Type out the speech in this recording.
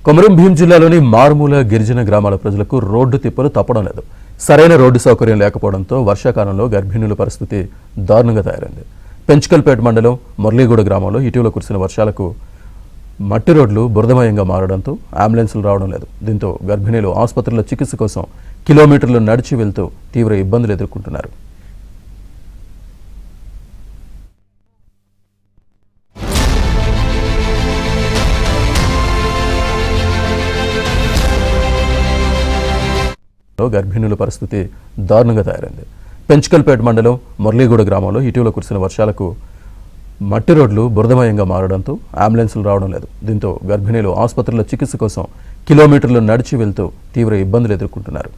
కొమరం భీం జిల్లాలోని మారుమూల గిరిజన గ్రామాల ప్రజలకు రోడ్డు తిప్పలు తప్పడం లేదు. సరైన రోడ్డు సౌకర్యం లేకపోవడంతో వర్షాకాలంలో గర్భిణుల పరిస్థితి దారుణంగా తయారైంది. పెంచుకల్పేట మండలం మురళీగూడ గ్రామంలో ఇటీవల కురిసిన వర్షాలకు మట్టి రోడ్లు బురదమయంగా మారడంతో అంబులెన్సులు రావడం లేదు. దీంతో గర్భిణీలు ఆసుపత్రిలో చికిత్స కోసం కిలోమీటర్లు నడిచి వెళ్తూ తీవ్ర ఇబ్బందులు ఎదుర్కొంటున్నారు. గర్భిణుల పరిస్థితి దారుణంగా తయారైంది. పెంచుకల్పేట మండలం మురళీగూడ గ్రామంలో ఇటీవల కురిసిన వర్షాలకు మట్టి రోడ్లు బురదమయంగా మారడంతో అంబులెన్సులు రావడం లేదు. దీంతో గర్భిణీలు ఆసుపత్రిలో చికిత్స కోసం కిలోమీటర్లు నడిచి వెళ్తూ తీవ్ర ఇబ్బందులు ఎదుర్కొంటున్నారు.